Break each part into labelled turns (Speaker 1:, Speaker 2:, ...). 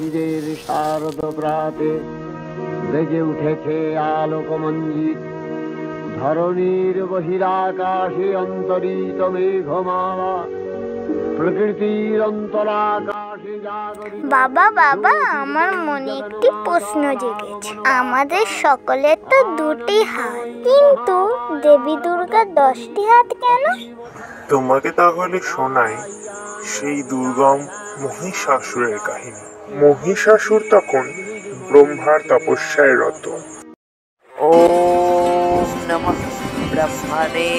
Speaker 1: শিশিরের শারদ প্রাতে বেজে উঠেছে আলোকমঞ্জিত, ধরণীর বহিরাকাশে অন্তরিত মেঘমালা, প্রকৃতির অন্তরাকাশে জাগরিত।
Speaker 2: বাবা বাবা, আমার মনে একটি প্রশ্ন জেগেছে। আমাদের সকলের তো দুটি হাত, কিন্তু দেবী দুর্গার 10টি হাত কেন?
Speaker 3: তোমাকে তাহলে শোনাই সেই দুর্গম মহিষাসুরের কাহিনী। মহিষাসুর তখন ব্রহ্মার তপস্যায় রত।
Speaker 4: ওম নমঃ ব্রহ্মণে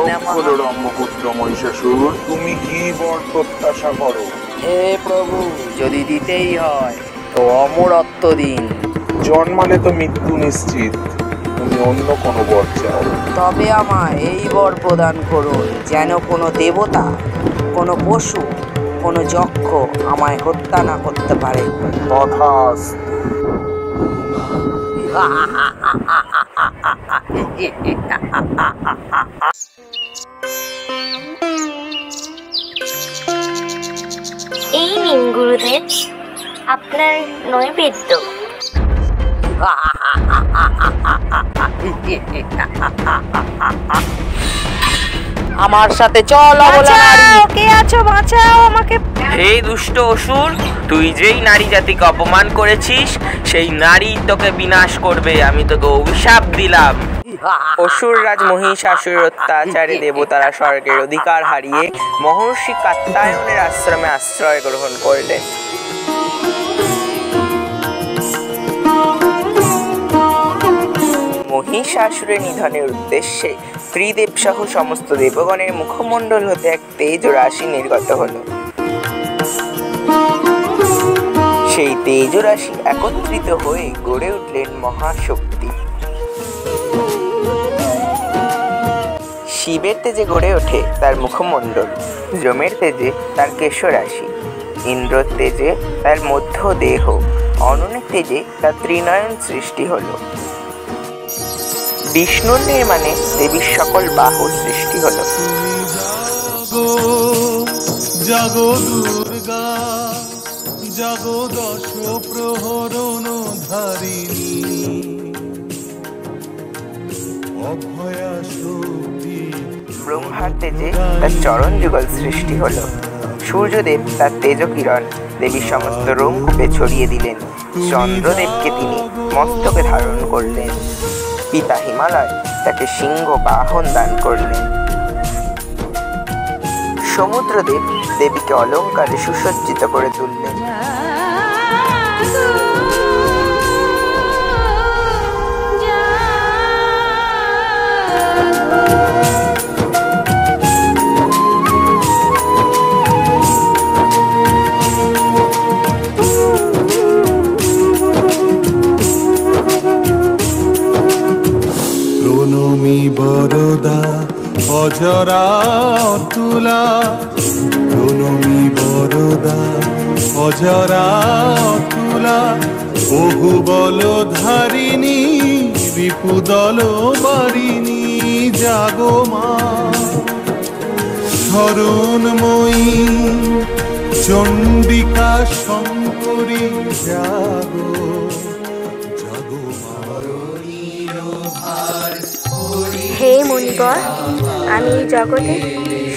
Speaker 4: নমঃ।
Speaker 3: ব্রহ্মপুত্র মহিষাসুর, তুমি কি বর প্রত্যাশা করো?
Speaker 4: হে প্রভু, যদি দিতেই হয় তো অমরত্ব দিন।
Speaker 3: জন্মালে তো মৃত্যু নিশ্চিত, তুমি অন্য কোনো বর চাও।
Speaker 4: তবে আমায় এই বর প্রদান করুন, যেন কোনো দেবতা, কোনো পশু, কোনো যক্ষ আমায় হত্যা না করতে পারে।
Speaker 3: তথাস্তু।
Speaker 2: এই নিন গুরুদেব আপনার নৈবেদ্য।
Speaker 4: আমার সাথে চল অবলা নারী।
Speaker 2: কে আছো, বাঁচাও আমাকে।
Speaker 5: হে দুষ্ট অসুর, তুই যেই নারী জাতিকে অপমান করেছিস সেই নারী তোকে বিনাশ করবে। আমি তোকে অভিশাপ দিলাম। অসুররাজ মহিষাসুরের অত্যাচারে দেবতারা স্বর্গের অধিকার হারিয়ে মহর্ষি কাত্যায়নের আশ্রমে আশ্রয় গ্রহণ করলেন। মহিষাসুরের নিধনের উদ্দেশ্যে ত্রিদেব সহ সমস্ত দেবগণের মুখমণ্ডল হতে এক তেজ রাশি নির্গত হলো। সেই তেজ রাশি একত্রিত হয়ে গড়ে উঠলেন মহাশক্তি। শিবের তেজে গড়ে ওঠে তার মুখমণ্ডল, যমের তেজে তার কেশরাশি, ইন্দ্রর তেজে তার মধ্য দেহ, অননের তেজে তার ত্রিনয়ন সৃষ্টি হলো। বিষ্ণুর নির্মাণে দেবীর সকল বাহু সৃষ্টি হলো।
Speaker 6: জাগো দুর্গা, জাগো দশ প্রহরণ ধারিণী, অভয়া শক্তি।
Speaker 5: ব্রহ্মার তেজে তার চরণ যুগল সৃষ্টি হলো। সূর্যদেব তার তেজ কিরণ দেবীর সমস্ত রোমকূপে ছড়িয়ে দিলেন। চন্দ্রদেবকে তিনি মস্তকে ধারণ করলেন। পিতা হিমালয় তাকে সিংহ বাহন দান করলেন। সমুদ্রদেব দেবীকে অলঙ্কারে সুসজ্জিত করে তুললেন।
Speaker 6: প্রণমী বরদা অজরা অতুলা, প্রণমী বরদা অজরা অতুলা, বহু বল ধারিণী বিপুদল বারিণী, জাগো মা শরণময়ী চণ্ডিকা শঙ্করী, জাগো জাগো
Speaker 7: হে মুনিবর, আমি এই জগতে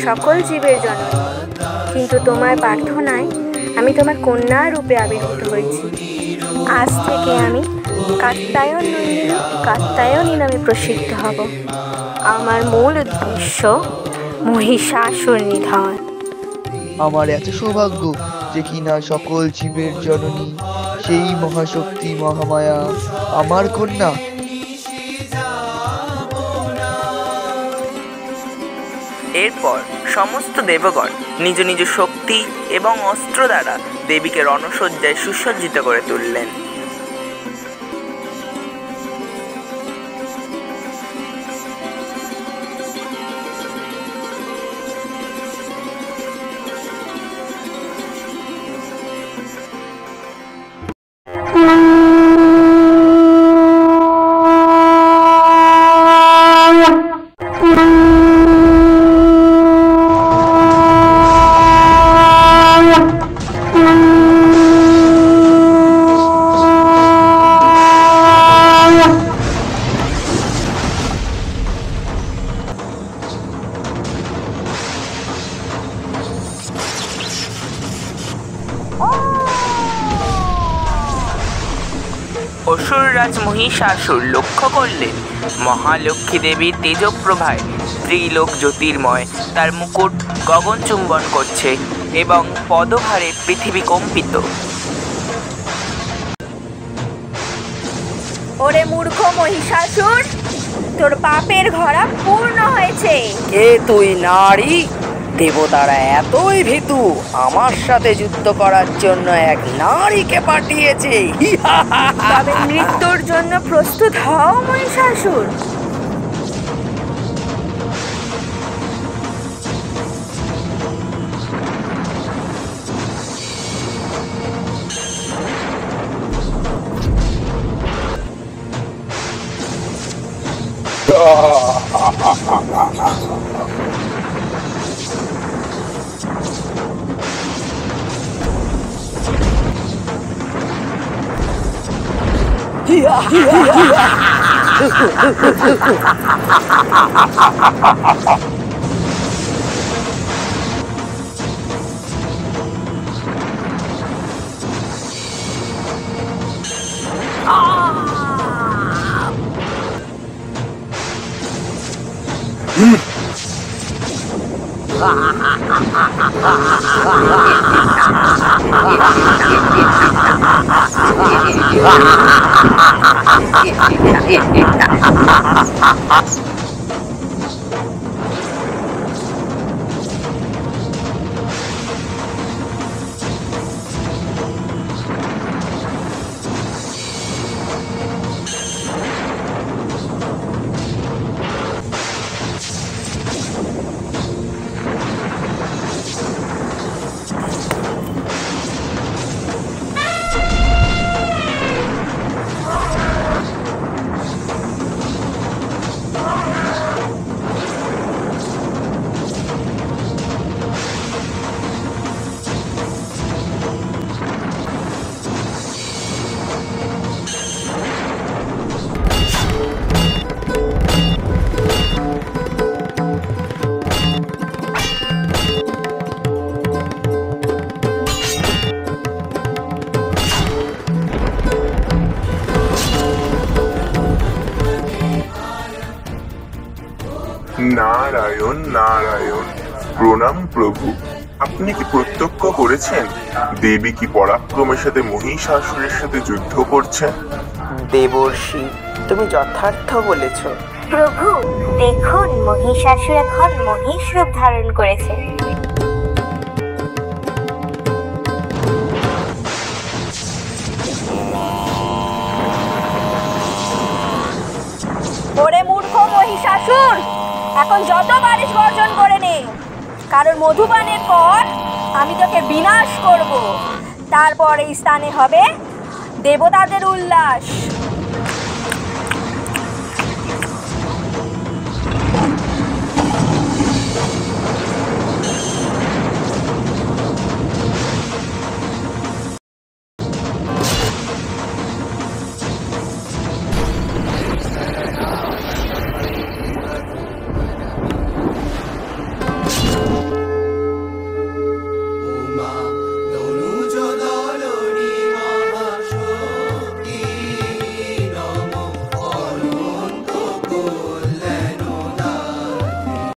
Speaker 7: সকল জীবের জননী, কিন্তু তোমার প্রার্থনায় আমি তোমার কন্যা রূপে আবির্ভূত হয়েছি। আজ থেকে আমি কাত্যায়ন নন্দিনী, কাত্যায়নী নামে প্রসিদ্ধ হব। আমার মূল উদ্দেশ্য মহিষাসুর নিধন।
Speaker 8: আমার এত সৌভাগ্য যে কিনা সকল জীবের জননী সেই মহাশক্তি মহামায়া আমার কন্যা।
Speaker 5: এরপর সমস্ত দেবগণ নিজ নিজ শক্তি এবং অস্ত্র দ্বারা দেবীকে রণসজ্জায় সুসজ্জিত করে তুললেন। অসুররাজ মহিষাসুর লক্ষ্য করলেন মহালক্ষ্মী দেবীর তেজপ্রভায় ত্রিলোক জ্যোতির্ময়, তার মুকুট গগন চুম্বন করছে এবং পদভারে পৃথিবী কম্পিত।
Speaker 7: ওরে মূর্খ মহিষাসুর, তোর পাপের ঘরা পূর্ণ হয়েছে।
Speaker 4: কে তুই নারী? দেবতারা এতই ভীতু, আমার সাথে যুদ্ধ করার জন্য এক নারীকে পাঠিয়েছে।
Speaker 7: তবে মৃত্যুর জন্য প্রস্তুত হও মহিষাসুর।
Speaker 3: নারায়ণ নারায়ণ, প্রণাম প্রভু। আপনি কি প্রত্যক্ষ করেছেন দেবী কি পরাক্রমের সাথে মহিষাসুরের সাথে যুদ্ধ করছেন?
Speaker 5: দেবর্ষি, তুমি যথার্থ বলেছ।
Speaker 2: প্রভু দেখুন, মহিষাসুর এখন মহিষ রূপ ধারণ করেছে।
Speaker 7: ওরে মূর্খ মহিষাসুর, এখন যত পারিস গর্জন করে নে, কারণ মধুপানের পর আমি তোকে বিনাশ করব। তারপর এই স্থানে হবে দেবতাদের উল্লাস।